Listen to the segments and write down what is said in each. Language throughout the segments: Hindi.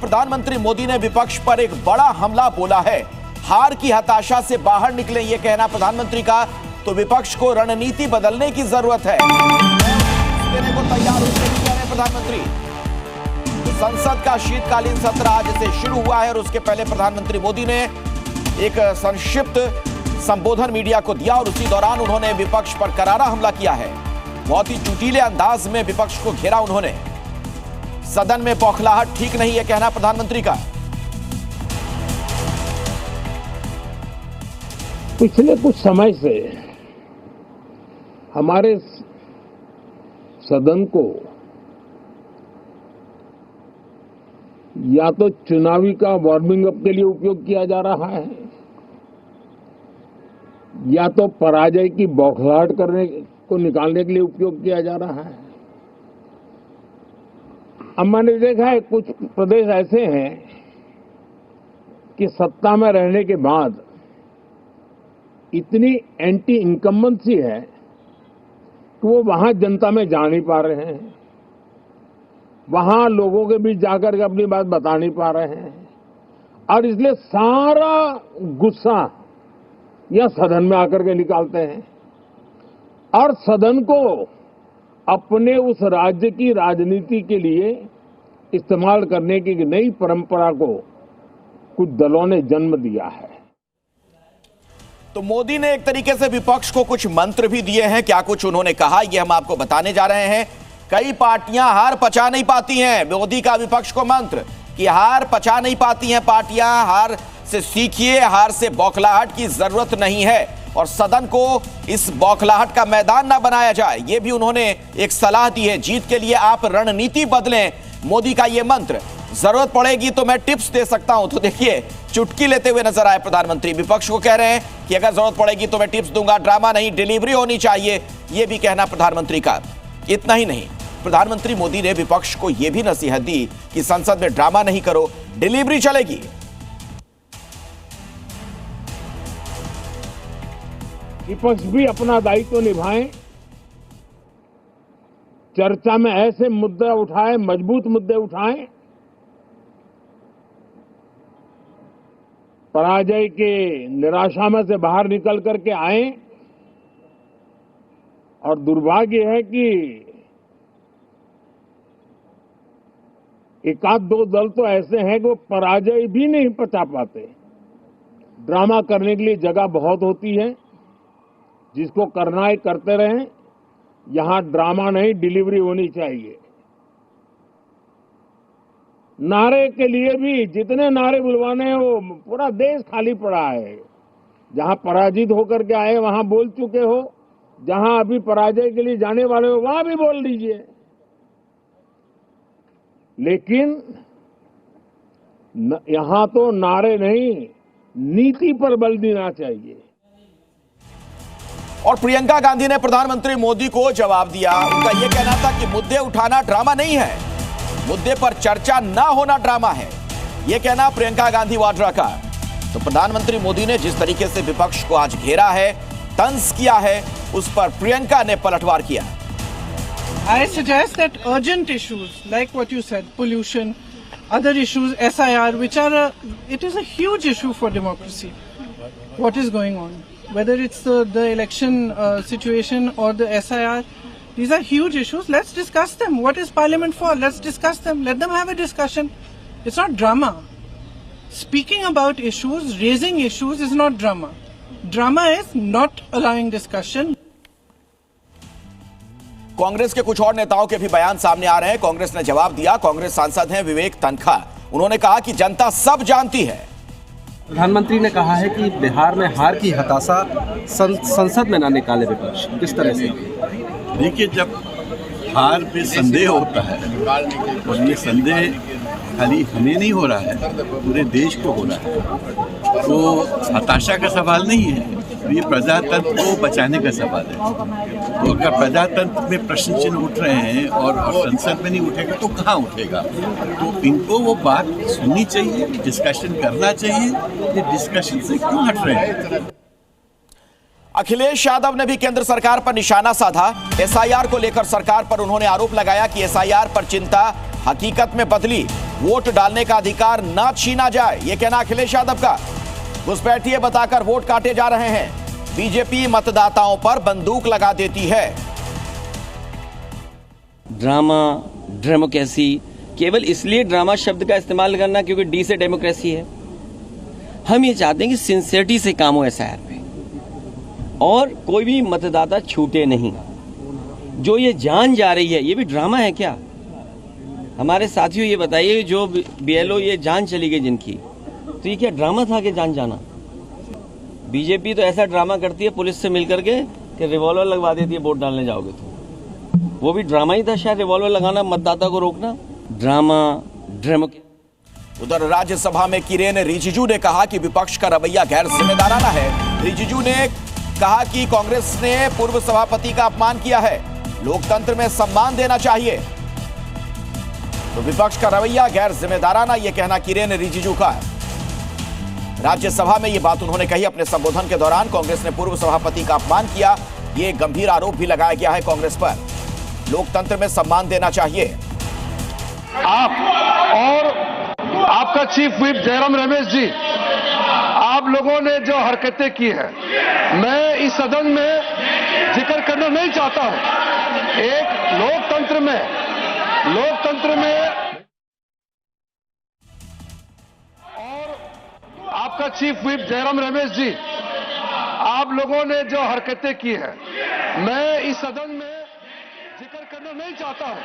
प्रधानमंत्री मोदी ने विपक्ष पर एक बड़ा हमला बोला है। हार की हताशा से बाहर निकले, यह कहना प्रधानमंत्री का। तो विपक्ष को रणनीति बदलने की जरूरत है, देने को तैयार होने की कह रहे प्रधानमंत्री। संसद का शीतकालीन सत्र आज से शुरू हुआ है और उसके पहले प्रधानमंत्री मोदी ने एक संक्षिप्त संबोधन मीडिया को दिया और उसी दौरान उन्होंने विपक्ष पर करारा हमला किया है। बहुत ही चुटीले अंदाज में विपक्ष को घेरा उन्होंने। सदन में बौखलाहट ठीक नहीं है, कहना प्रधानमंत्री का। पिछले कुछ समय से हमारे सदन को या तो चुनावी का वार्मिंग अप के लिए उपयोग किया जा रहा है या तो पराजय की बौखलाहट करने को निकालने के लिए उपयोग किया जा रहा है। अब मैंने देखा है कुछ प्रदेश ऐसे हैं कि सत्ता में रहने के बाद इतनी एंटी इनकम्बेंसी है कि वो वहां जनता में जा नहीं पा रहे हैं, वहां लोगों के बीच जाकर के अपनी बात बता नहीं पा रहे हैं और इसलिए सारा गुस्सा या सदन में आकर के निकालते हैं और सदन को अपने उस राज्य की राजनीति के लिए इस्तेमाल करने की नई परंपरा को कुछ दलों ने जन्म दिया है। तो मोदी ने एक तरीके से विपक्ष को कुछ मंत्र भी दिए हैं। क्या कुछ उन्होंने कहा, यह हम आपको बताने जा रहे हैं। कई पार्टियां हार पचा नहीं पाती हैं। मोदी का विपक्ष को मंत्र कि हार पचा नहीं पाती हैं पार्टियां, हार से सीखिए, हार से बौखलाहट की जरूरत नहीं है और सदन को इस बौखलाहट का मैदान ना बनाया जाए, यह भी उन्होंने एक सलाह दी है। जीत के लिए आप रणनीति बदलें, मोदी का यह मंत्र। जरूरत पड़ेगी तो मैं टिप्स दे सकता हूं। तो देखिए, चुटकी लेते हुए नजर आए प्रधानमंत्री। विपक्ष को कह रहे हैं कि अगर जरूरत पड़ेगी तो मैं टिप्स दूंगा, ड्रामा नहीं, डिलीवरी होनी चाहिए, यह भी कहना प्रधानमंत्री का। इतना ही नहीं, प्रधानमंत्री मोदी ने विपक्ष को यह भी नसीहत दी कि संसद में ड्रामा नहीं करो, डिलीवरी चलेगी। विपक्ष भी अपना दायित्व निभाएं, चर्चा में ऐसे मुद्दे उठाएं, मजबूत मुद्दे उठाएं, पराजय के निराशा में से बाहर निकल करके आए। और दुर्भाग्य है कि एक आध दो दल तो ऐसे हैं कि वो पराजय भी नहीं पचा पाते। ड्रामा करने के लिए जगह बहुत होती है, जिसको करना है करते रहें। यहां ड्रामा नहीं, डिलीवरी होनी चाहिए। नारे के लिए भी जितने नारे बुलवाने हैं वो पूरा देश खाली पड़ा है। जहां पराजित होकर के आए वहां बोल चुके हो, जहां अभी पराजय के लिए जाने वाले हो वहां भी बोल दीजिए, लेकिन यहां तो नारे नहीं, नीति पर बल देना चाहिए। और प्रियंका गांधी ने प्रधानमंत्री मोदी को जवाब दिया। उनका यह कहना था कि मुद्दे उठाना ड्रामा नहीं है, मुद्दे पर चर्चा ना होना ड्रामा है, यह कहना प्रियंका गांधी वाड्रा का। तो प्रधानमंत्री मोदी ने जिस तरीके से विपक्ष को आज घेरा है, तंज किया है, उस पर प्रियंका ने पलटवार किया। I suggest that urgent issues like what you said, pollution, other issues, SIR, which are it is a huge issue for democracy. What is going on? Whether it's the election situation or the SIR, these are huge issues. Let's discuss them. What is Parliament for? Let's discuss them. Let them have a discussion. It's not drama. Speaking about issues, raising issues is not drama. Drama is not allowing discussion. Congress के कुछ और नेताओं के भी बयान सामने आ रहे हैं। कांग्रेस ने जवाब दिया। कांग्रेस सांसद हैं विवेक तन्खा। उन्होंने कहा कि जनता सब जानती है। प्रधानमंत्री ने कहा है कि बिहार में हार की हताशा संसद में ना निकाले विपक्ष। किस तरह से? देखिए, जब हार पे संदेह होता है और ये संदेह खाली हमें नहीं हो रहा है, पूरे देश को हो रहा है, तो हताशा का सवाल नहीं है, ये प्रजातंत्र को बचाने का सवाल है। तो अगर प्रजातंत्र में प्रश्न चिन्ह उठ रहे हैं और संसद में नहीं उठेगा तो कहाँ उठेगा? तो इनको वो बात सुननी चाहिए, डिस्कशन करना चाहिए। ये डिस्कशन से क्यों हट रहे हैं? अखिलेश यादव ने भी केंद्र सरकार पर निशाना साधा। एसआईआर को लेकर सरकार पर उन्होंने आरोप लगाया कि एसआईआर पर चिंता हकीकत में बदली, वोट डालने का अधिकार ना छीना जाए, यह कहना अखिलेश यादव का। घुसपैठिए बताकर वोट काटे जा रहे हैं, बीजेपी मतदाताओं पर बंदूक लगा देती है। ड्रामा, डेमोक्रेसी, केवल इसलिए ड्रामा शब्द का इस्तेमाल करना क्योंकि डी से डेमोक्रेसी है। हम ये चाहते हैं कि सिंसियरिटी से काम हो एसआईआर पे और कोई भी मतदाता छूटे नहीं। जो ये जान जा रही है, ये भी ड्रामा है क्या? हमारे साथियों ये बताइए, जो बीएलओ ये जान चली गई जिनकी, तो ये क्या ड्रामा था कि जान जाना? बीजेपी तो ऐसा ड्रामा करती है पुलिस से मिलकर के कि रिवॉल्वर लगवा देती है वोट डालने जाओगे तो। वो भी ड्रामा ही था शायद, रिवॉल्वर लगाना, मतदाता को रोकना, ड्रामा, डेमोक्रेसी। उधर राज्यसभा में किरेन रिजिजू ने कहा कि विपक्ष का रवैया गैर जिम्मेदाराना है। रिजिजू ने कहा कि कांग्रेस ने पूर्व सभापति का अपमान किया है, लोकतंत्र में सम्मान देना चाहिए। तो विपक्ष का रवैया गैर जिम्मेदाराना, यह कहना किरेन रिजिजू का है। राज्यसभा में यह बात उन्होंने कही अपने संबोधन के दौरान। कांग्रेस ने पूर्व सभापति का अपमान किया, यह गंभीर आरोप भी लगाया गया है कांग्रेस पर। लोकतंत्र में सम्मान देना चाहिए। आप और आपका चीफ व्हिप जयराम रमेश जी, आप लोगों ने जो हरकतें की है, मैं इस सदन में जिक्र करना नहीं चाहता हूं। एक लोकतंत्र में और आपका चीफ व्हिप जयराम रमेश जी, आप लोगों ने जो हरकतें की है, मैं इस सदन में जिक्र करना नहीं चाहता हूं।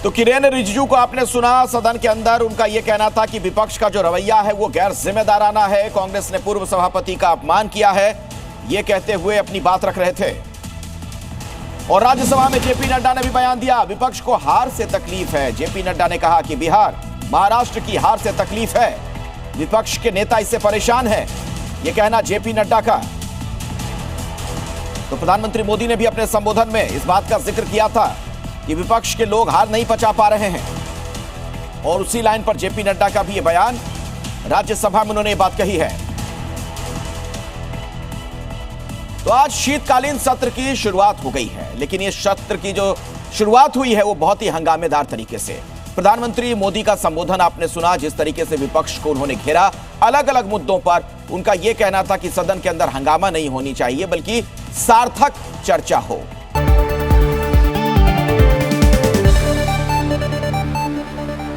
तो किरेन रिजिजू को आपने सुना। सदन के अंदर उनका यह कहना था कि विपक्ष का जो रवैया है वो गैर जिम्मेदाराना है, कांग्रेस ने पूर्व सभापति का अपमान किया है, यह कहते हुए अपनी बात रख रहे थे। और राज्यसभा में जेपी नड्डा ने भी बयान दिया, विपक्ष को हार से तकलीफ है। जेपी नड्डा ने कहा कि बिहार, महाराष्ट्र की हार से तकलीफ है, विपक्ष के नेता इससे परेशान है, यह कहना जेपी नड्डा का। तो प्रधानमंत्री मोदी ने भी अपने संबोधन में इस बात का जिक्र किया था कि विपक्ष के लोग हार नहीं पचा पा रहे हैं। और उसी लाइन पर जेपी नड्डा का भी यह बयान, राज्यसभा में उन्होंने ये बात कही है। तो आज शीतकालीन सत्र की शुरुआत हो गई है, लेकिन ये सत्र की जो शुरुआत हुई है वो बहुत ही हंगामेदार तरीके से। प्रधानमंत्री मोदी का संबोधन आपने सुना, जिस तरीके से विपक्ष को उन्होंने घेरा। अलग अलग मुद्दों पर उनका यह कहना था कि सदन के अंदर हंगामा नहीं होनी चाहिए, बल्कि सार्थक चर्चा हो।